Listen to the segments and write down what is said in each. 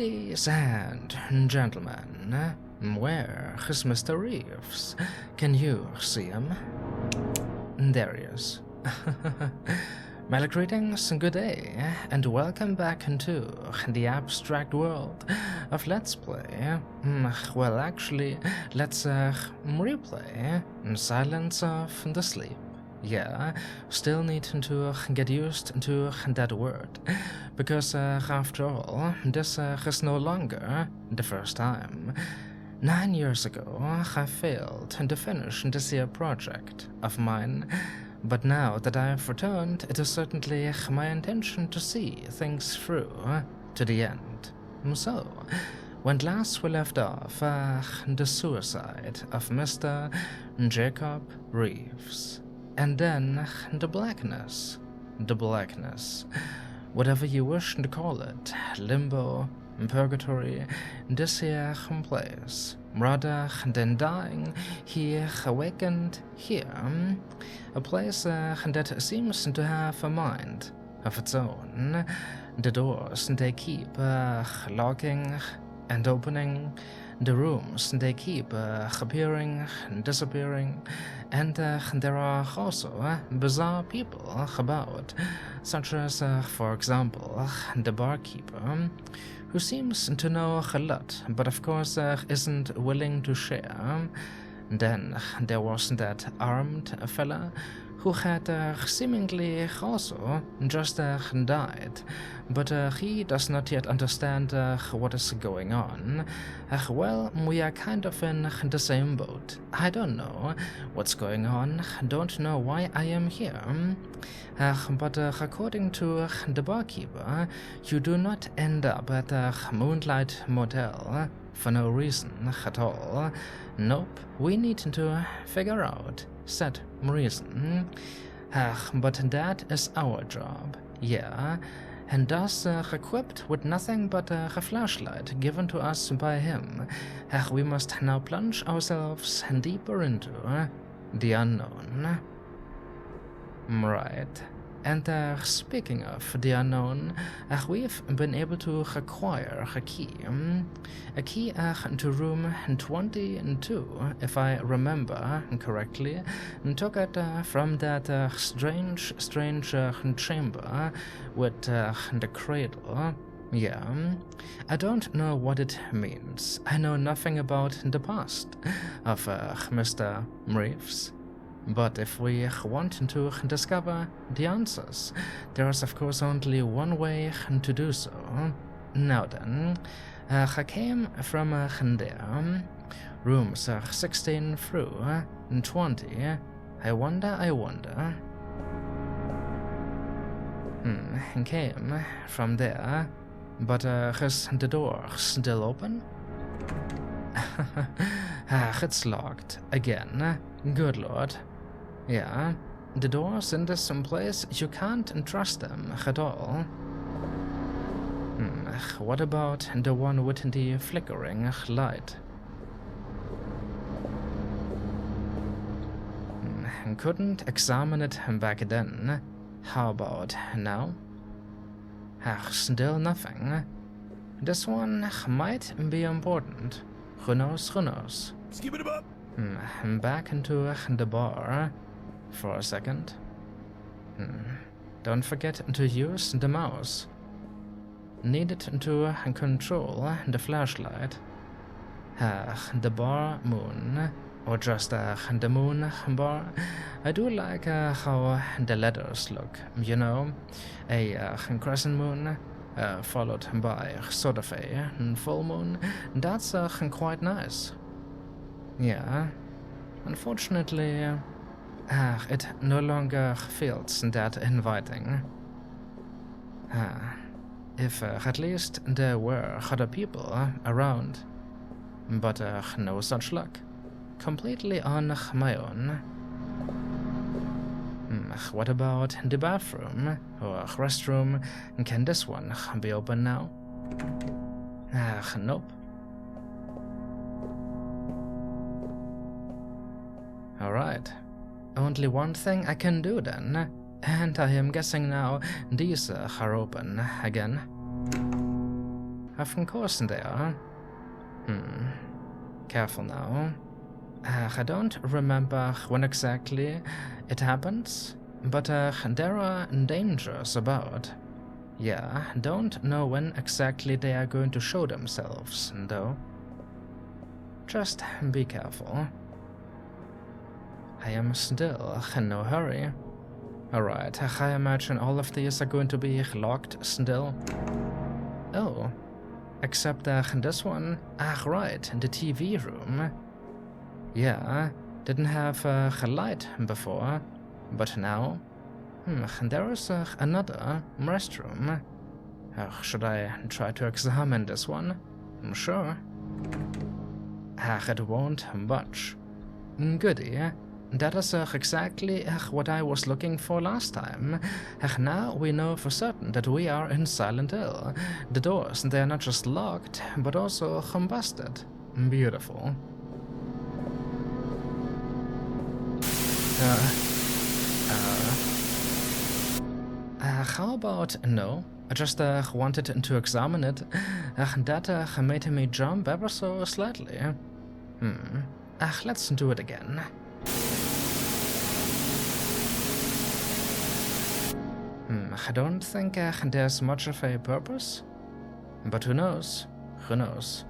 Ladies and gentlemen, where is Mr. Reeves? Can you see him? There he is. Well, greetings and good day, and welcome back into the abstract world of Let's Play. Well, actually, let's replay Silence of the Sleep. Yeah, still need to get used to that word, because after all, this is no longer the first time. 9 years ago, I failed to finish this here project of mine, but now that I have returned, it is certainly my intention to see things through to the end. So, when last we left off, the suicide of Mr. Jacob Reeves. And then the blackness, whatever you wish to call it, limbo, purgatory, this here place. Rather than dying, he awakened here, a place that seems to have a mind of its own. The doors they keep locking and opening, the rooms they keep appearing and disappearing, and there are also bizarre people about, such as, for example, the barkeeper, who seems to know a lot, but of course isn't willing to share. Then there was that armed fella who had seemingly also just died, but he does not yet understand what is going on. Well, we are kind of in the same boat. I don't know what's going on, don't know why I am here. But according to the barkeeper, you do not end up at the Moonlight Motel for no reason at all. Nope, we need to figure out said reason. But that is our job, yeah, and thus equipped with nothing but a flashlight given to us by him, we must now plunge ourselves deeper into the unknown. Right. And speaking of the unknown, we've been able to acquire a key to room 22, if I remember correctly, and took it from that strange chamber with the cradle. Yeah, I don't know what it means. I know nothing about the past of Mr. Reeves. But if we want to discover the answers, there is of course only one way to do so. Now then, I came from there, rooms 16 through 20. I wonder. Came from there, but is the door still open? It's locked again. Good lord. Yeah, the doors in this place, you can't trust them at all. What about the one with the flickering light? Couldn't examine it back then. How about now? Still nothing. This one might be important. Who knows? Skip it up. Back into the bar for a second. Don't forget to use the mouse. Needed to control the flashlight. The bar moon, or just the moon bar. I do like how the letters look, you know, a crescent moon, followed by sort of a full moon. That's quite nice. Yeah, unfortunately, it no longer feels that inviting. If at least there were other people around, but no such luck. Completely on my own. What about the bathroom or restroom? Can this one be open now? Nope. Alright. Only one thing I can do then, and I am guessing now these are open again. Of course there. Careful now. I don't remember when exactly it happens, but there are dangers about. Yeah, don't know when exactly they are going to show themselves, though. Just be careful. I am still in no hurry. Alright, I imagine all of these are going to be locked still. Oh, except this one. Right, the TV room. Yeah, didn't have a light before, but now... there is another restroom. Should I try to examine this one? Sure. It won't budge. Goody. That is exactly what I was looking for last time. Now we know for certain that we are in Silent Hill. The doors, they are not just locked, but also combusted. Beautiful. How about no? I just wanted to examine it. That made me jump ever so slightly. Let's do it again. I don't think there's much of a purpose. But who knows? Who knows?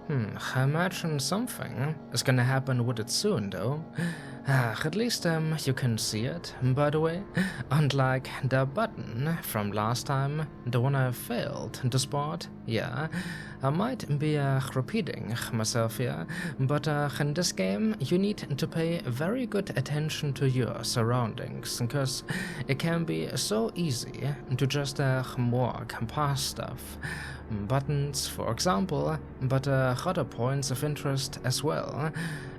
I imagine something is gonna happen with it soon, though. At least you can see it, by the way. Unlike the button from last time, the one I failed to spot. Yeah, I might be repeating myself here, but in this game you need to pay very good attention to your surroundings, because it can be so easy to just walk past stuff. Buttons, for example, but other points of interest as well.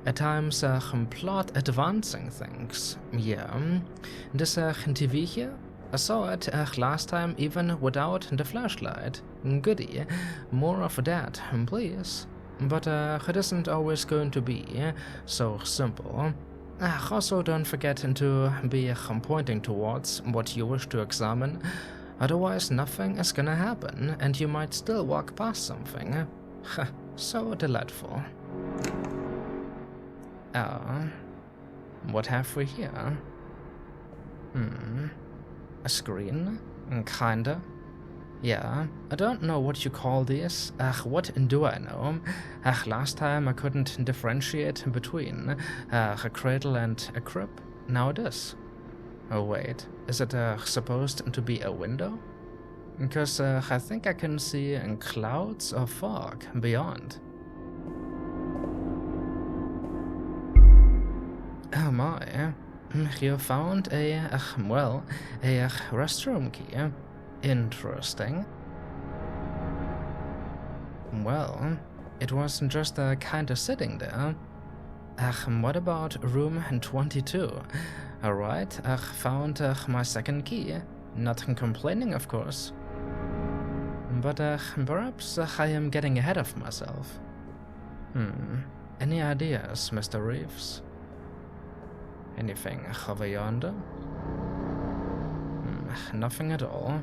At times, plot advancing things. Yeah, this TV here, I saw it last time even without the flashlight. Goody, more of that, please. But it isn't always going to be so simple. Also, don't forget to be pointing towards what you wish to examine. Otherwise, nothing is gonna happen, and you might still walk past something. So delightful. What have we here? A screen? Kinda. Yeah, I don't know what you call these. What do I know? Last time I couldn't differentiate between a cradle and a crib. Now it is. Oh wait, is it supposed to be a window? Because I think I can see clouds or fog beyond. Oh my, you found a restroom key. Interesting. Well, it wasn't just kinda sitting there. What about room 22? Alright, found my second key. Not complaining, of course. But perhaps I am getting ahead of myself. Any ideas, Mr. Reeves? Anything over yonder? Nothing at all.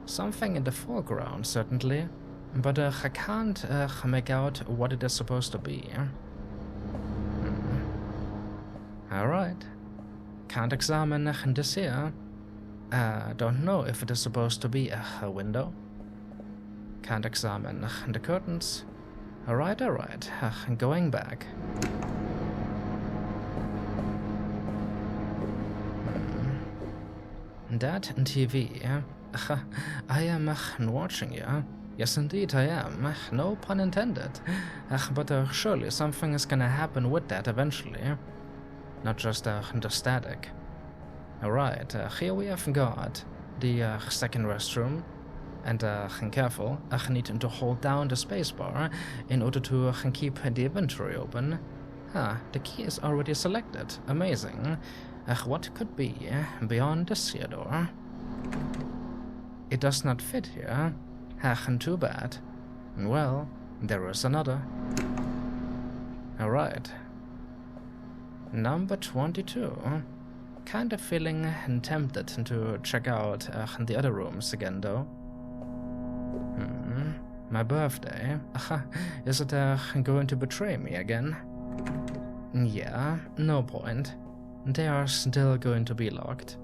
Something in the foreground, certainly, but I can't make out what it is supposed to be. Alright. Can't examine this here. Don't know if it is supposed to be a window. Can't examine the curtains. Alright. Going back. That TV. I am watching you. Yes, indeed, I am. No pun intended. But surely something is gonna happen with that eventually. Not just the static. Alright, here we have got the second restroom. And careful, I need to hold down the spacebar in order to keep the inventory open. The key is already selected. Amazing. What could be beyond this here door? It does not fit here. Too bad. Well, there is another. Alright. Number 22. Kinda feeling tempted to check out the other rooms again, though. My birthday? Is it going to betray me again? Yeah, no point. They are still going to be locked.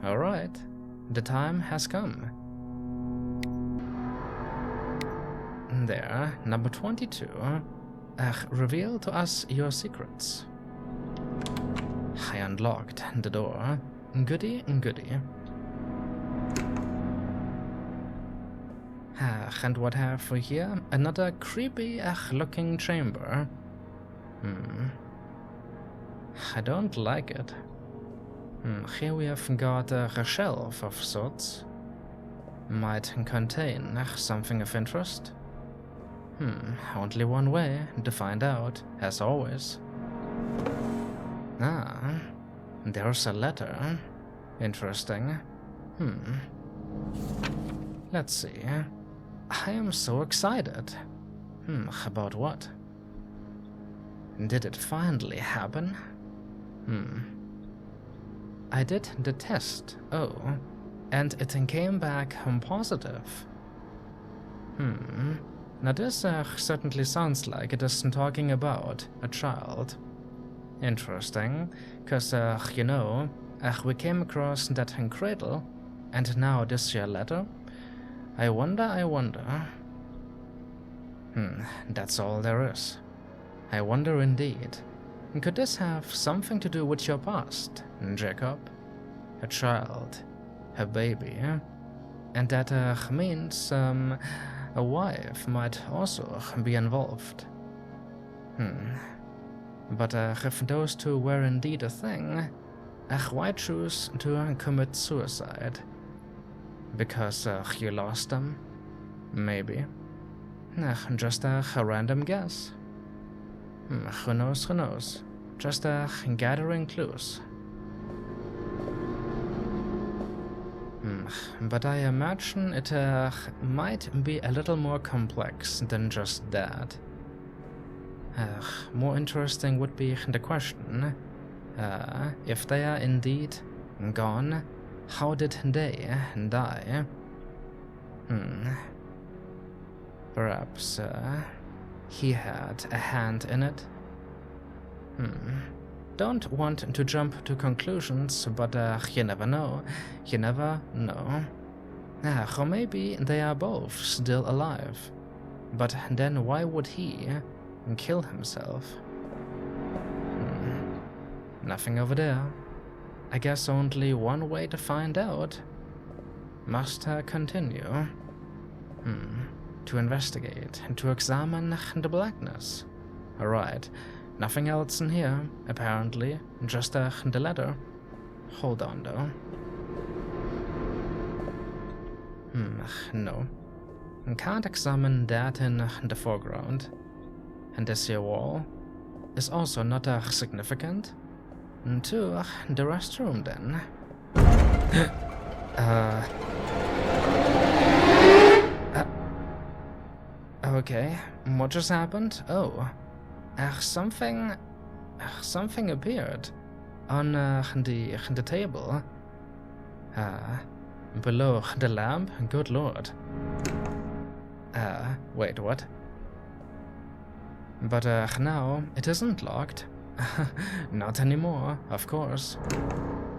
Alright, the time has come. There, number 22. Reveal to us your secrets. I unlocked the door. Goody, goody. And what have we here? Another creepy looking chamber. I don't like it. Here we have got a shelf of sorts. Might contain something of interest. Only one way to find out, as always. There's a letter. Interesting. Let's see. I am so excited. About what? Did it finally happen? I did the test, and it came back positive. Now this certainly sounds like it is talking about a child. Interesting, cause you know, we came across that cradle, and now this here letter. I wonder. That's all there is. I wonder indeed. Could this have something to do with your past, Jacob? A child, a baby, and that means a wife might also be involved. But if those two were indeed a thing, why choose to commit suicide? Because you lost them? Maybe. Just a random guess. Who knows? Just gathering clues. But I imagine it might be a little more complex than just that. More interesting would be the question, if they are indeed gone, how did they die? Perhaps he had a hand in it? Don't want to jump to conclusions, but you never know. Or maybe they are both still alive. But then why would he kill himself? Nothing over there. I guess only one way to find out. Must continue. To investigate, to examine the blackness. Alright, nothing else in here, apparently, just the letter. Hold on though. No. Can't examine that in the foreground. And this here wall is also not significant. To the restroom then. Okay, what just happened? Something appeared on the table. Below the lamp. Good lord. Wait, what? But now it isn't locked. Not anymore, of course.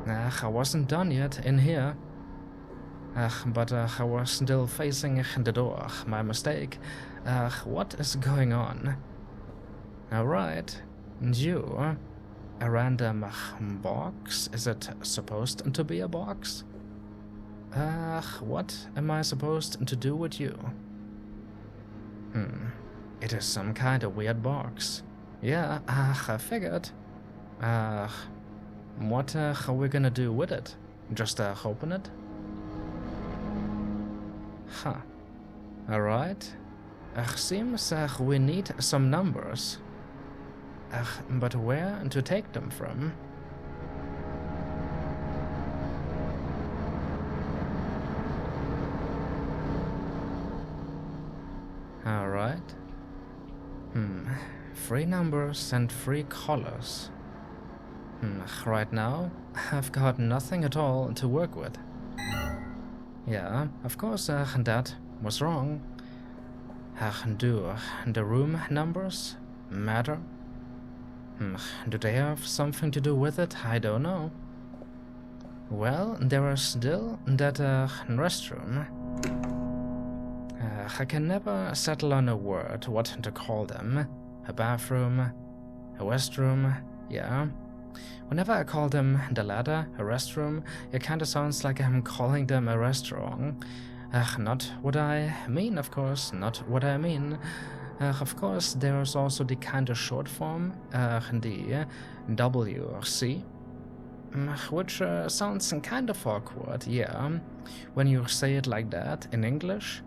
I wasn't done yet in here. But I was still facing the door. My mistake. What is going on? Alright. You. A random box? Is it supposed to be a box? What am I supposed to do with you? It is some kind of weird box. Yeah, I figured. What are we gonna do with it? Just open it? Huh. Alright. Seems we need some numbers. But where to take them from? Alright. 3 numbers and 3 colors. Right now, I've got nothing at all to work with. Yeah, of course, that was wrong. Do the room numbers matter? Do they have something to do with it? I don't know. Well, there is still that restroom. I can never settle on a word what to call them. A bathroom, a restroom, yeah. Whenever I call them the latter, a restroom, it kinda sounds like I'm calling them a restaurant. Not what I mean, of course, not what I mean. Of course, there's also the kinda short form, the WC, which sounds kind of awkward, yeah, when you say it like that in English.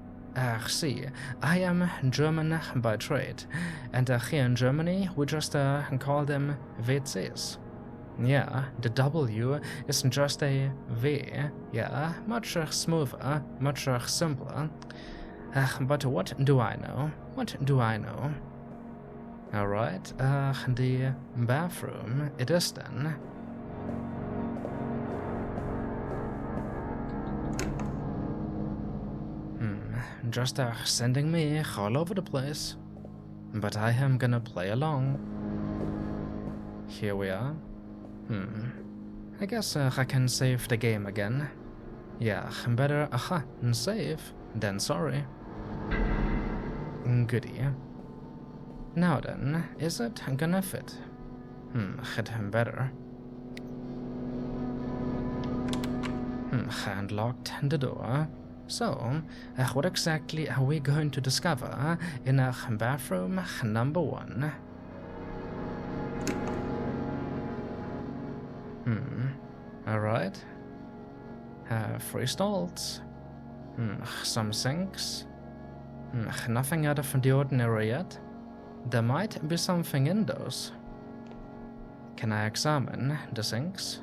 See, I am German by trade, and here in Germany we just call them WCs. Yeah, the W isn't just a V, yeah, much smoother, much simpler. But what do I know? What do I know? Alright, the bathroom it is then. Just sending me all over the place. But I am gonna play along. Here we are. I guess I can save the game again. Yeah, better save than sorry. Goody. Now then, is it gonna fit? It better. And locked the door. So, what exactly are we going to discover in bathroom number 1? Alright. 3 stalls. Some sinks. Nothing out of the ordinary yet. There might be something in those. Can I examine the sinks?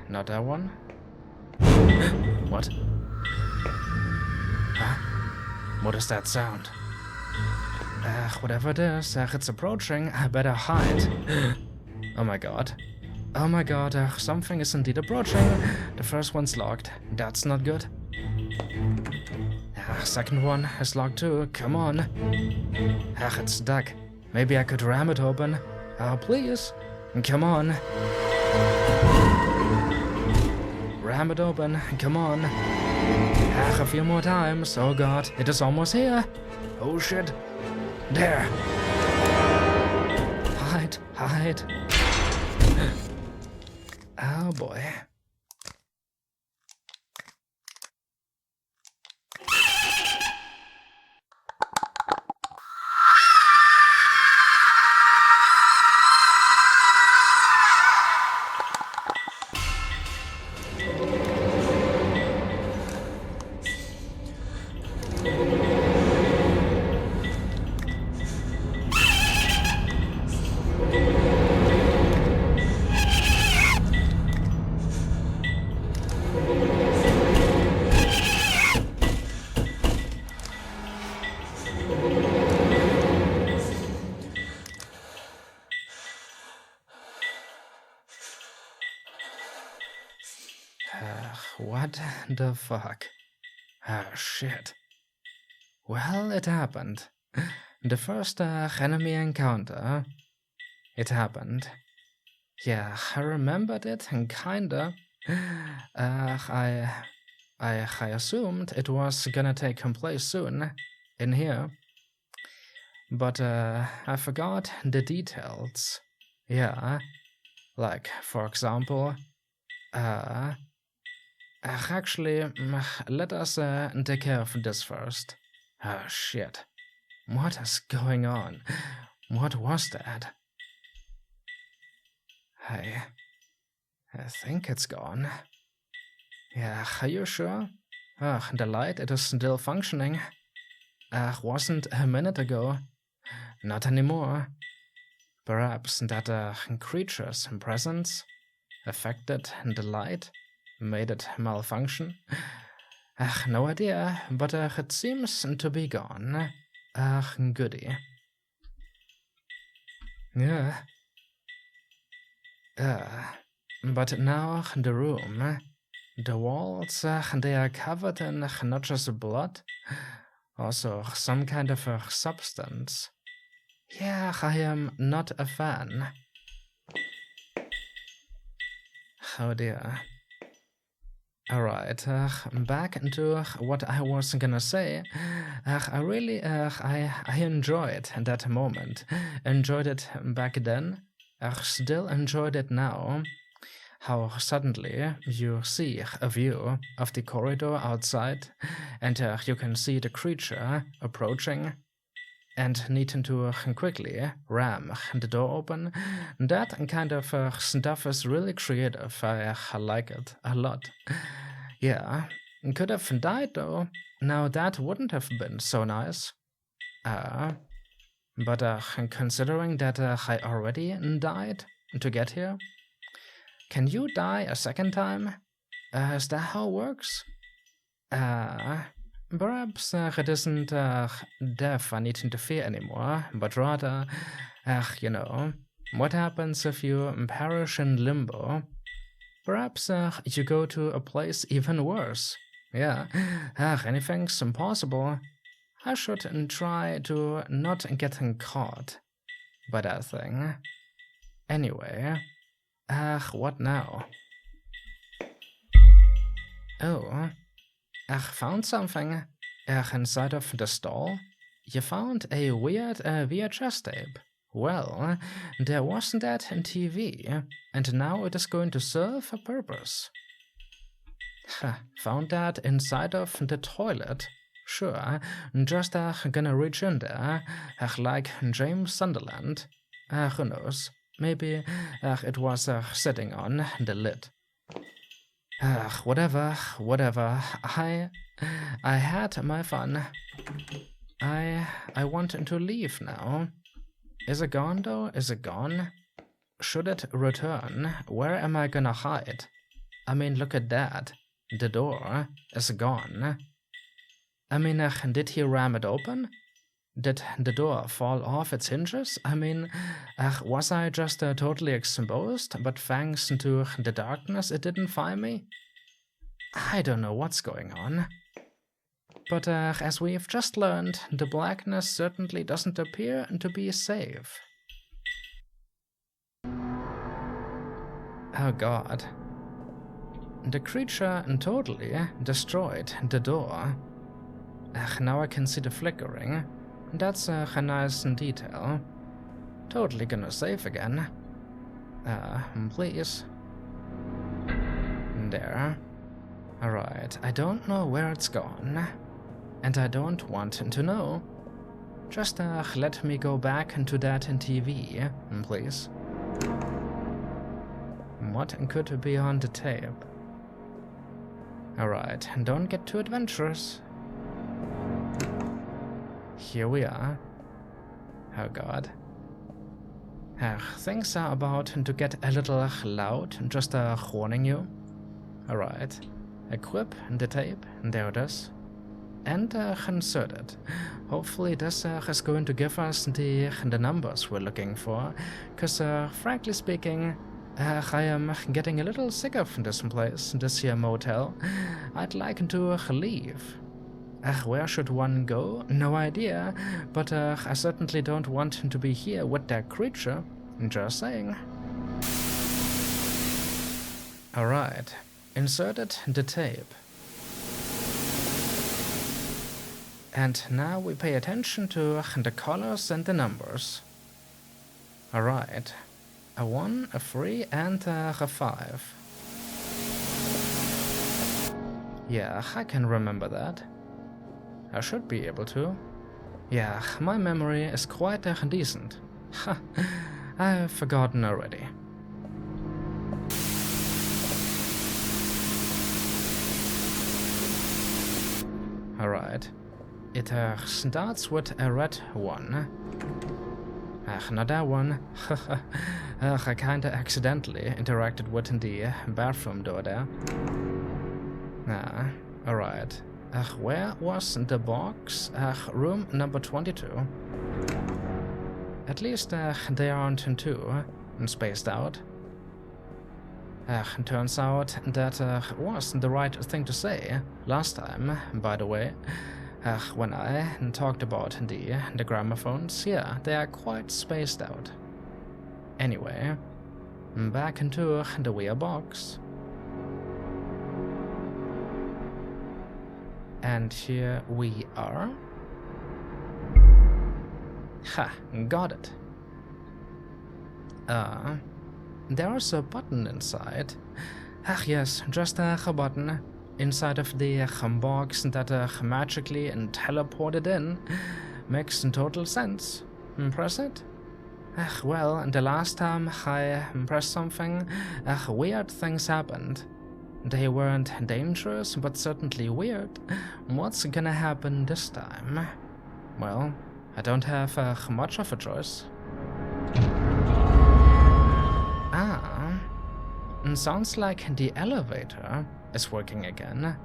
Not that one. What? Huh? What is that sound? Whatever it is, it's approaching. I better hide. Oh my god. Oh my god, something is indeed approaching. The first one's locked. That's not good. Second one is locked too. Come on. It's stuck. Maybe I could ram it open. Please. Come on. Ram it open. Come on. A few more times. Oh god, it is almost here. Oh shit. There. Hide, hide. Oh boy. What the fuck? Shit. Well, it happened. The first enemy encounter. It happened. Yeah, I remembered it and kinda. I assumed it was gonna take place soon, in here. But I forgot the details. Yeah, like, for example, actually, let us take care of this first. Shit. What is going on? What was that? I think it's gone. Yeah, are you sure? The light, it is still functioning. Wasn't a minute ago. Not anymore. Perhaps that creature's presence affected the light, made it malfunction. No idea, but it seems to be gone. Goody. Yeah. But now the room. The walls, they are covered in not just blood, Also some kind of a substance. Yeah, I am not a fan. Oh dear. Alright, back into what I was gonna say. I really, I enjoyed that moment. Enjoyed it back then. Still enjoyed it now. How suddenly you see a view of the corridor outside, and you can see the creature approaching, and needing to quickly ram the door open. That kind of stuff is really creative. I like it a lot. Yeah, could have died though. Now that wouldn't have been so nice. But considering that I already died to get here, can you die a second time? Is that how it works? Perhaps it isn't death I need to interfere anymore, but rather, you know, what happens if you perish in limbo? Perhaps you go to a place even worse. Yeah, anything's impossible. I should try to not get caught by that thing. Anyway, what now? Oh, found something. Inside of the stall? You found a weird VHS tape. Well, there wasn't that in TV, and now it is going to serve a purpose. Found that inside of the toilet. Sure, just gonna reach in there, like James Sunderland. Who knows? Maybe it was sitting on the lid. Whatever. I had my fun. I want to leave now. Is it gone though? Is it gone? Should it return? Where am I gonna hide? I mean, look at that. The door is gone. I mean, did he ram it open? Did the door fall off its hinges? I mean, was I just totally exposed, but thanks to the darkness it didn't find me? I don't know what's going on. But as we've just learned, the blackness certainly doesn't appear to be safe. Oh god. The creature totally destroyed the door. Now I can see the flickering. That's a nice detail. Totally gonna save again. Please. There. Alright, I don't know where it's gone. And I don't want to know. Just let me go back into that in TV, please. What could be on the tape? Alright, don't get too adventurous. Here we are. Oh god. Things are about to get a little loud, just warning you. Alright. Equip the tape, there it is. And insert it. Hopefully this is going to give us the numbers we're looking for, cause frankly speaking, I am getting a little sick of this place, this here motel. I'd like to leave. Where should one go? No idea, but I certainly don't want to be here with that creature. Just saying. Alright, inserted the tape. And now we pay attention to the colors and the numbers. Alright, a 1, a 3, and a 5. Yeah, I can remember that. I should be able to. Yeah, my memory is quite decent. Ha, I've forgotten already. Alright. It starts with a red 1. Not that one. I kinda accidentally interacted with the bathroom door there. Alright. Where was the box? Room number 22. At least they aren't two, spaced out. Turns out that was the right thing to say last time, by the way. When I talked about the gramophones, yeah, they are quite spaced out. Anyway, back into the weird box. And here we are. Ha, got it. There's a button inside. Yes, just a button inside of the box that magically teleported in. Makes total sense. Press it? Well, the last time I pressed something, weird things happened. They weren't dangerous, but certainly weird. What's gonna happen this time? Well, I don't have much of a choice. Sounds like the elevator is working again.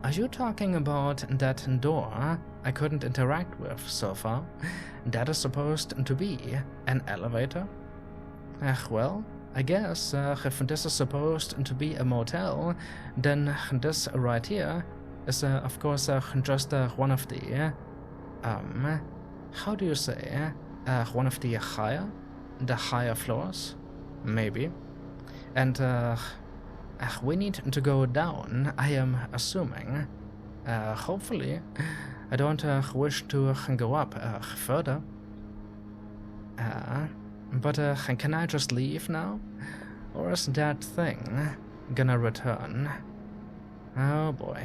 Are you talking about that door I couldn't interact with so far? That is supposed to be an elevator? Well, I guess if this is supposed to be a motel, then this right here is of course just one of the how do you say, one of the higher floors? Maybe. And we need to go down, I am assuming. Hopefully. I don't wish to go up further. But can I just leave now? Or is that thing gonna return? Oh boy.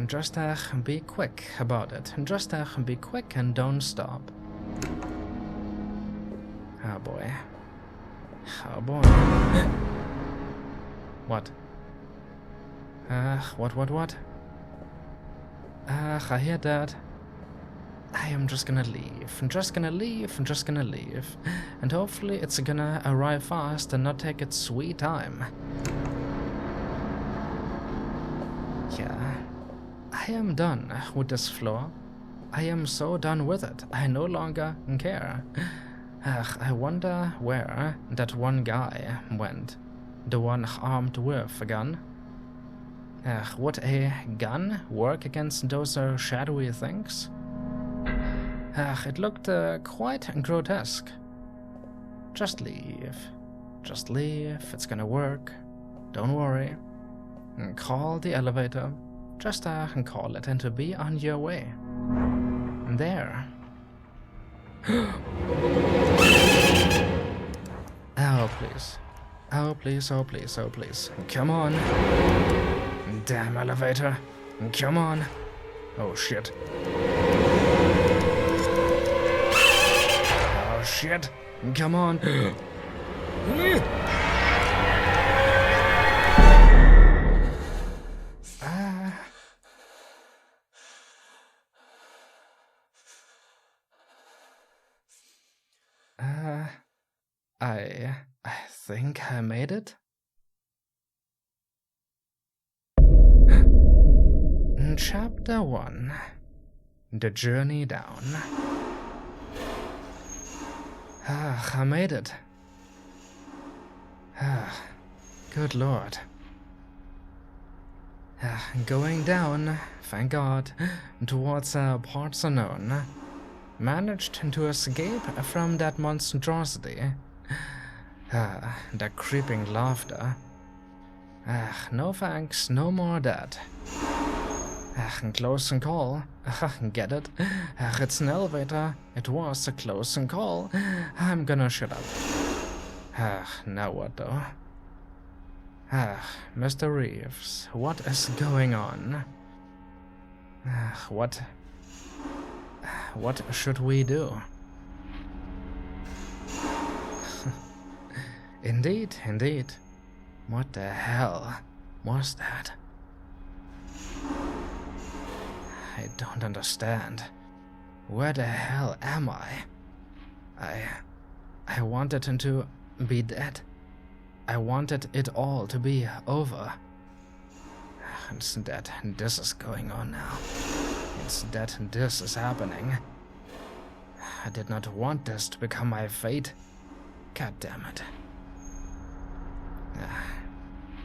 Just be quick about it. Just be quick and don't stop. Oh boy. Oh boy. What? What? I hear that. I am just gonna leave. I'm just gonna leave. And hopefully it's gonna arrive fast and not take its sweet time. Yeah. I am done with this floor. I am so done with it. I no longer care. I wonder where that one guy went. The one armed with a gun. Would a gun work against those shadowy things? It looked quite grotesque. Just leave. Just leave. It's gonna work. Don't worry. Call the elevator. Just call it and to be on your way. There. Oh, please. Oh, please, oh, please, oh, please. Come on. Damn elevator. Come on. Oh, shit. Oh, shit. Come on. I think I made it. Chapter 1. The Journey Down. I made it. Good lord. Going down, thank God, towards parts unknown. Managed to escape from that monstrosity. That creeping laughter. No thanks, no more of that. Close call. Get it? It's an elevator. It was a close call. I'm gonna shut up. Now what though? Mr. Reeves, what is going on? What should we do? Indeed. What the hell was that? I don't understand. Where the hell am I? I wanted him to be dead. I wanted it all to be over. It's that this is going on now. It's that this is happening. I did not want this to become my fate. God damn it.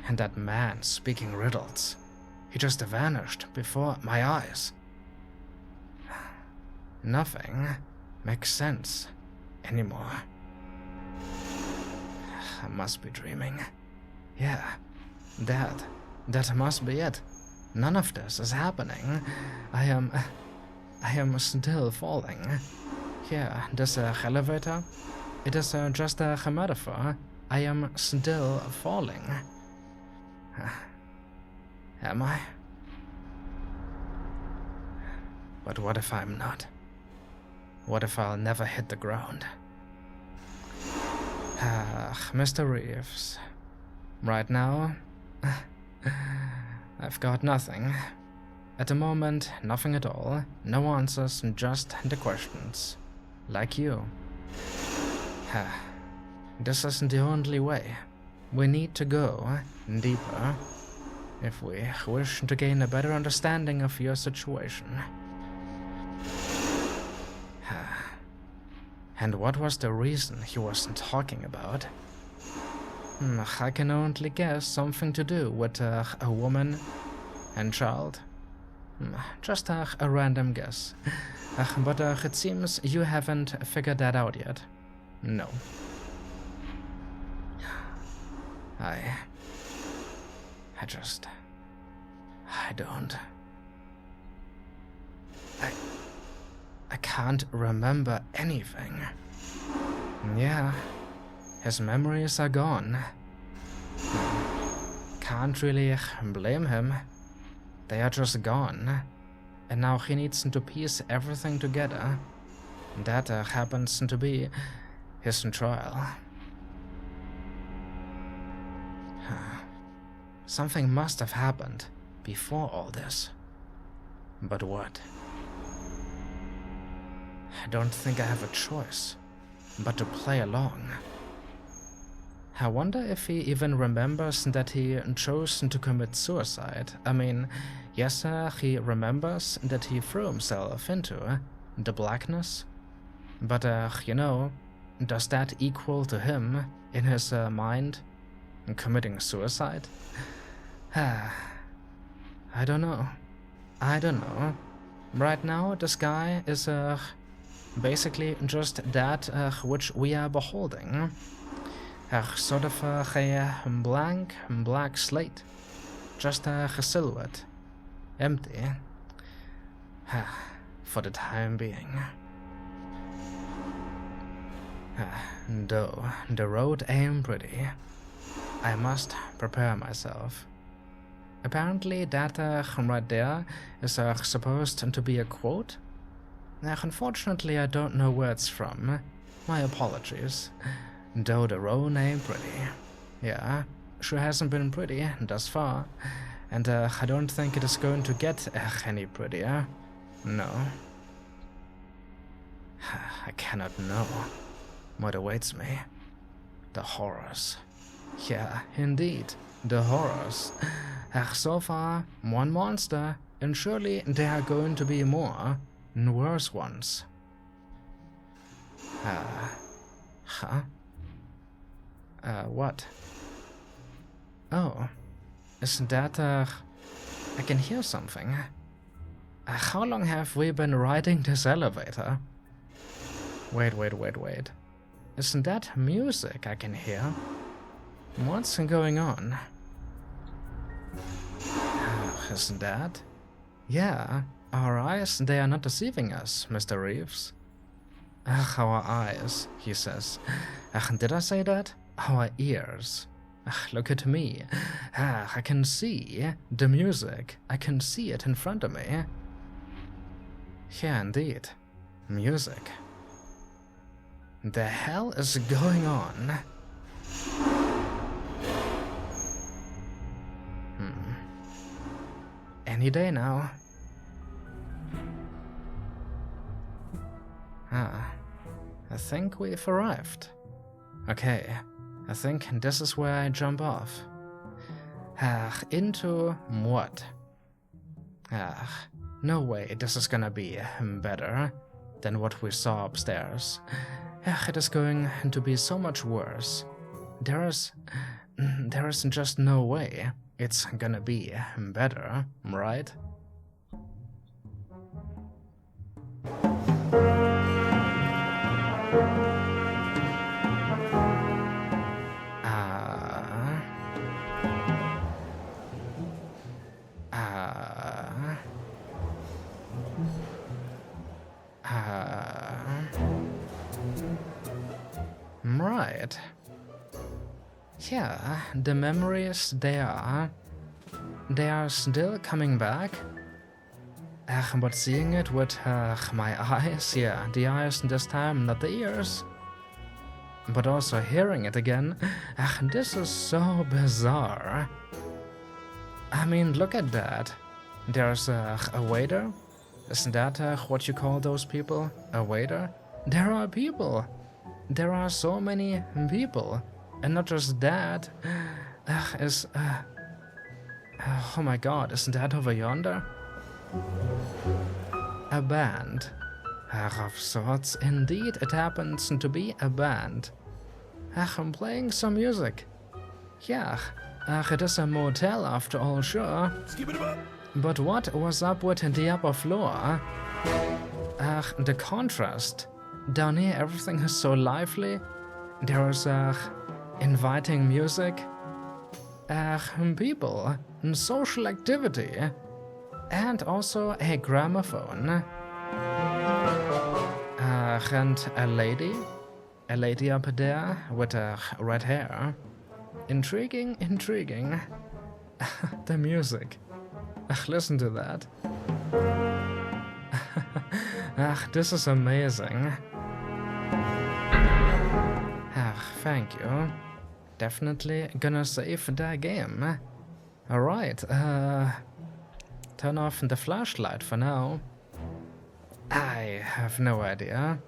And that man speaking riddles. He just vanished before my eyes. Nothing makes sense anymore. I must be dreaming. Yeah, that must be it. None of this is happening. I am still falling. Here, this elevator, it is just a metaphor. I am still falling. Am I? But what if I'm not? What if I'll never hit the ground? Mr. Reeves. Right now, I've got nothing. At the moment, nothing at all. No answers, just the questions. Like you. This isn't the only way. We need to go deeper if we wish to gain a better understanding of your situation. And what was the reason he wasn't talking about? I can only guess something to do with a woman and child. Just a random guess. But it seems you haven't figured that out yet. No. I don't. I can't remember anything. Yeah, his memories are gone. Can't really blame him. They are just gone. And now he needs to piece everything together. That happens to be his trial. Something must have happened before all this. But what? I don't think I have a choice but to play along. I wonder if he even remembers that he chose to commit suicide. I mean, yes, he remembers that he threw himself into the blackness. But, you know, does that equal to him, in his mind, committing suicide? I don't know. Right now, the sky is, basically just that which we are beholding. Sort of a blank black slate. Just a silhouette. Empty. For the time being. Though the road ain't pretty, I must prepare myself. Apparently that right there is supposed to be a quote. Unfortunately, I don't know where it's from. My apologies. Though the road ain't pretty. Yeah, sure hasn't been pretty thus far. And I don't think it is going to get any prettier. No. I cannot know what awaits me. The horrors. Yeah, indeed, the horrors. So far, one monster, and surely there are going to be more, and worse ones. What? Oh, isn't that, I can hear something. How long have we been riding this elevator? Wait. Isn't that music I can hear? What's going on? Isn't that? Yeah, our eyes, they are not deceiving us, Mr. Reeves. Our eyes, he says. Did I say that? Our ears. Look at me. I can see the music. I can see it in front of me. Yeah, indeed. Music. The hell is going on? Any day now. I think we've arrived. Okay, I think this is where I jump off. Into what? No way this is gonna be better than what we saw upstairs. It is going to be so much worse. There is just no way it's gonna be better, right? Right. Yeah, the memories, they are still coming back. But seeing it with my eyes, yeah, the eyes this time, not the ears. But also hearing it again, this is so bizarre. I mean, look at that. There's a waiter. Isn't that what you call those people? A waiter? There are people. There are so many people. And not just that. Oh my god, isn't that over yonder? A band. Of sorts, indeed, it happens to be a band. I'm playing some music. Yeah, it is a motel after all, sure. But what was up with the upper floor? The contrast. Down here, everything is so lively. There is inviting music. People, social activity. And also a gramophone. And a lady up there with red hair. Intriguing. The music. Listen to that. This is amazing. Thank you. Definitely gonna save that game. Alright, turn off the flashlight for now. I have no idea.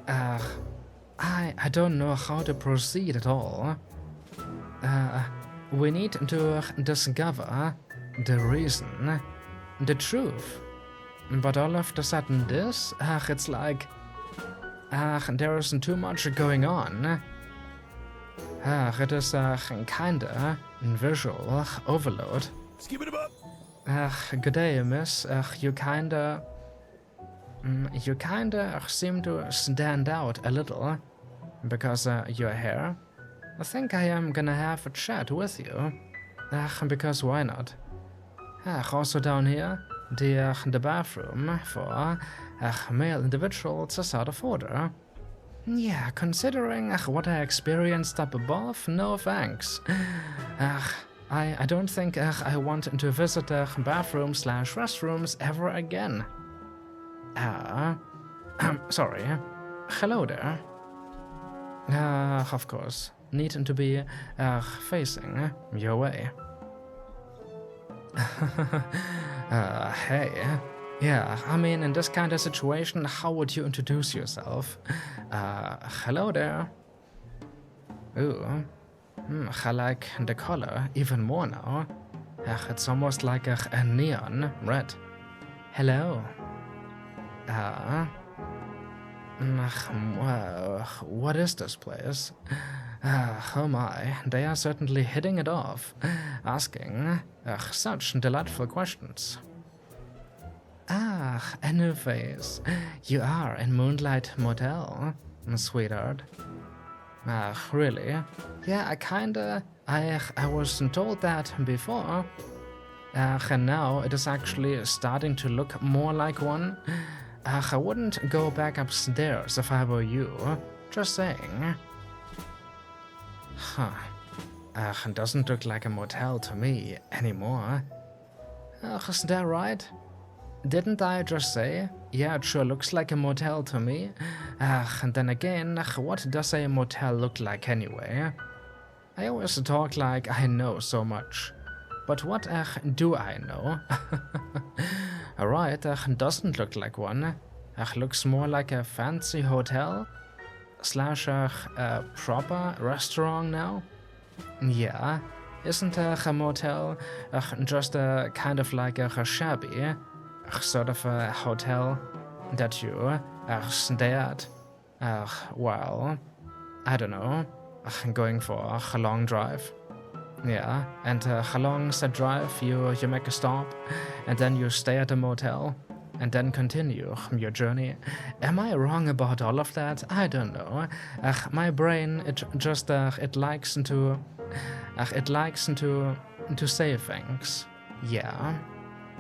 I don't know how to proceed at all. We need to discover the reason, the truth. But all of a sudden this, it's like, there isn't too much going on. It is kinda visual overload. Good day, miss. You kinda seem to stand out a little because your hair. I think I am gonna have a chat with you. Because why not? Also down here, the bathroom for male individuals is out of order. Yeah, considering what I experienced up above, no thanks. I don't think I want to visit bathrooms/restrooms ever again. Sorry. Hello there. Of course. Need to be facing your way. Hey. Yeah, I mean, in this kind of situation, how would you introduce yourself? Hello there. Ooh. I like the color even more now. It's almost like a neon red. Hello. What is this place? Oh my, they are certainly hitting it off, asking such delightful questions. A new face. You are in Moonlight Motel, sweetheart. Really? Yeah, I wasn't told that before. And now it is actually starting to look more like one. I wouldn't go back upstairs if I were you. Just saying. Huh. It doesn't look like a motel to me anymore. Is that right? Didn't I just say? Yeah, it sure looks like a motel to me. And then again, what does a motel look like anyway? I always talk like I know so much. But what do I know? Alright, doesn't look like one. Looks more like a fancy hotel / a proper restaurant now. Yeah, isn't a motel just a kind of like a shabby sort of a hotel that you stay at while, I don't know, going for a long drive? Yeah, and how long's that drive? You make a stop, and then you stay at a motel, and then continue your journey. Am I wrong about all of that? I don't know. My brain, it just it likes to say things. Yeah.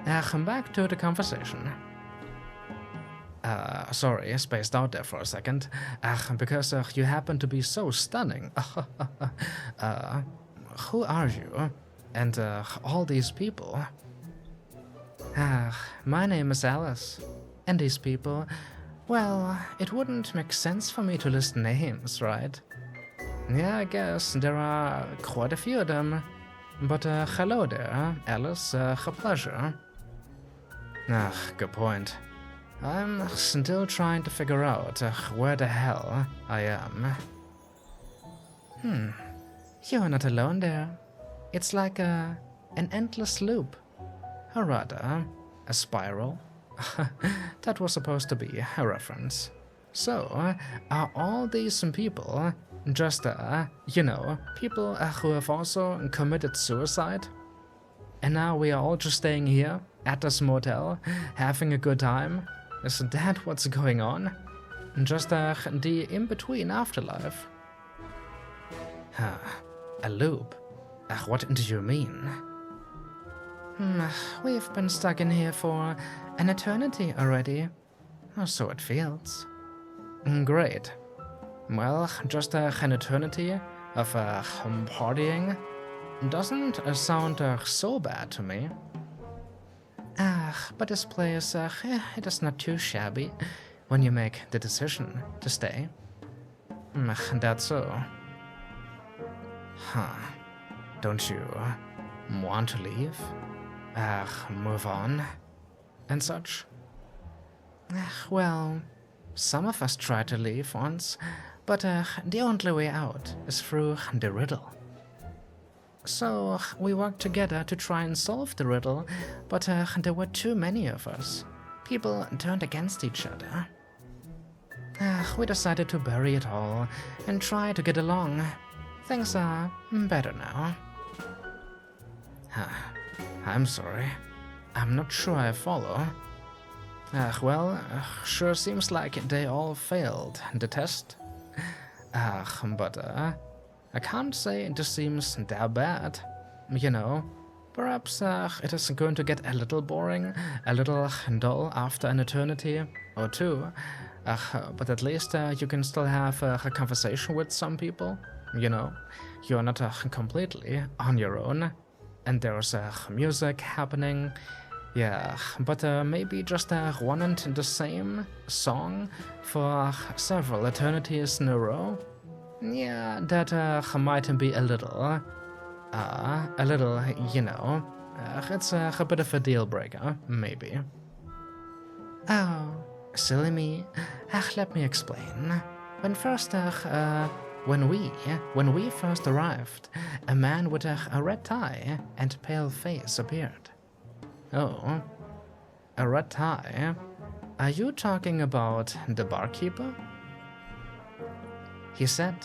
Back to the conversation. Sorry, spaced out there for a second. Because you happen to be so stunning. Who are you? And all these people? My name is Alice. And these people, well, it wouldn't make sense for me to list names, right? Yeah, I guess there are quite a few of them. But hello there, Alice, a pleasure. Good point. I'm still trying to figure out where the hell I am. You're not alone there. It's like an endless loop. Or rather, a spiral. That was supposed to be a reference. So, are all these people just, people who have also committed suicide? And now we are all just staying here, at this motel, having a good time? Is that what's going on? Just the in-between afterlife? A loop? What do you mean? We've been stuck in here for an eternity already. Or so it feels. Great. Well, just an eternity of partying doesn't sound so bad to me. But this place, it is not too shabby when you make the decision to stay. That's so. Don't you want to leave? Move on? And such? Well, some of us tried to leave once, but the only way out is through the riddle. So we worked together to try and solve the riddle, but there were too many of us. People turned against each other. We decided to bury it all and try to get along. Things are better now. I'm sorry. I'm not sure I follow. Sure seems like they all failed the test. But I can't say this seems that bad. You know, perhaps it is going to get a little boring, a little dull after an eternity or two. But at least you can still have a conversation with some people. You know, you're not completely on your own. And there's music happening. Yeah, but maybe just one and the same song for several eternities in a row? Yeah, that might be a little, you know, it's a bit of a deal breaker, maybe. Oh, silly me. Let me explain. When we first arrived, a man with a red tie and pale face appeared. Oh, a red tie? Are you talking about the barkeeper? He said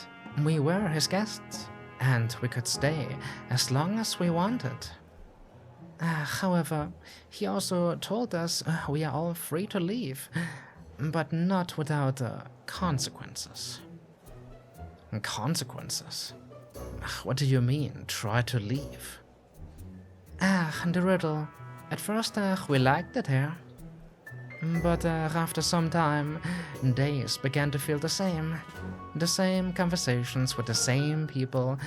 we were his guests, and we could stay as long as we wanted. However, he also told us we are all free to leave, but not without consequences. Consequences? What do you mean, try to leave? The riddle. At first, we liked it here. But after some time, days began to feel the same. The same conversations with the same people.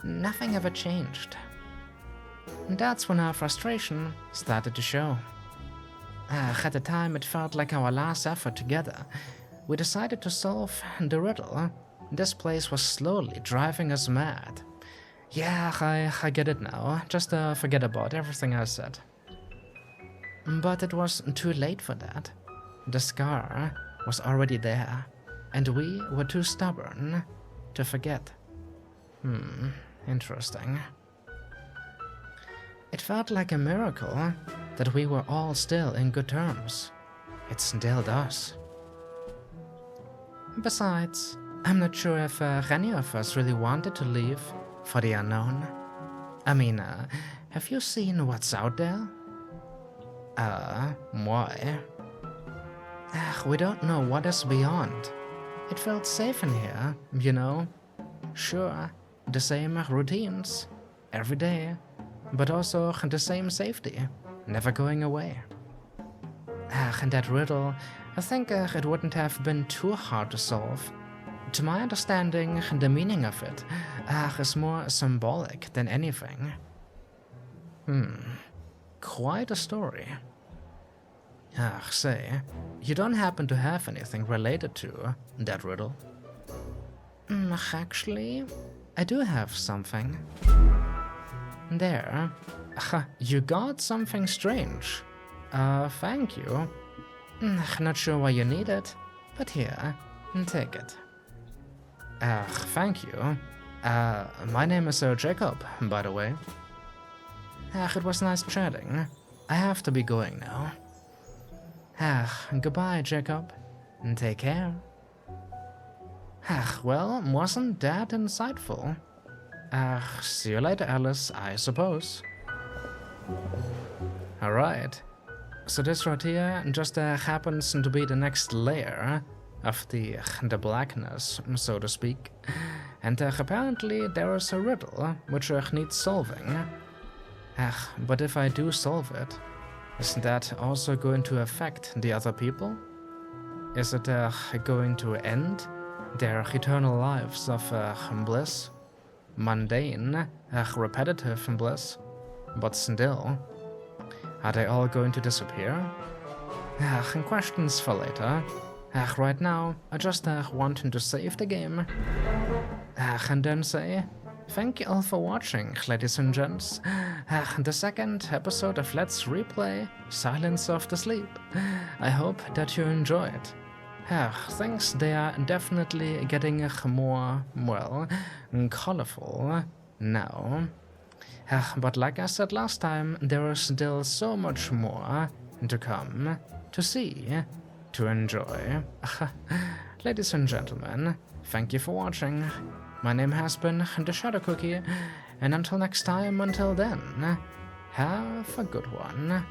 Nothing ever changed. That's when our frustration started to show. At the time, it felt like our last effort together. We decided to solve the riddle. This place was slowly driving us mad. Yeah, I get it now. Just forget about everything I said. But it was too late for that. The scar was already there, and we were too stubborn to forget. Interesting. It felt like a miracle that we were all still in good terms. It still does. Besides, I'm not sure if any of us really wanted to leave for the unknown. I mean, have you seen what's out there? Why? We don't know what is beyond. It felt safe in here, you know. Sure, the same routines, every day, but also the same safety, never going away. And that riddle, I think it wouldn't have been too hard to solve. To my understanding, the meaning of it is more symbolic than anything. Quite a story. Say, you don't happen to have anything related to that riddle? Actually, I do have something. There. You got something strange. Thank you. Not sure why you need it, but here, take it. Thank you. My name is Jacob, by the way. It was nice chatting. I have to be going now. Goodbye, Jacob. Take care. Well, wasn't that insightful? See you later, Alice, I suppose. Alright. So this right here just happens to be the next layer of the blackness, so to speak. And apparently there is a riddle which needs solving. But if I do solve it, isn't that also going to affect the other people? Is it going to end their eternal lives of bliss? Mundane, repetitive bliss? But still, are they all going to disappear? Questions for later. Right now, I just want to save the game. And then say, thank you all for watching, ladies and gents. The second episode of Let's Replay Silence of the Sleep. I hope that you enjoyed. Things they are definitely getting more, well, colorful now. But like I said last time, there is still so much more to come, to see, to enjoy. Ladies and gentlemen, thank you for watching. My name has been TheShadowCookie, and until next time, until then, have a good one.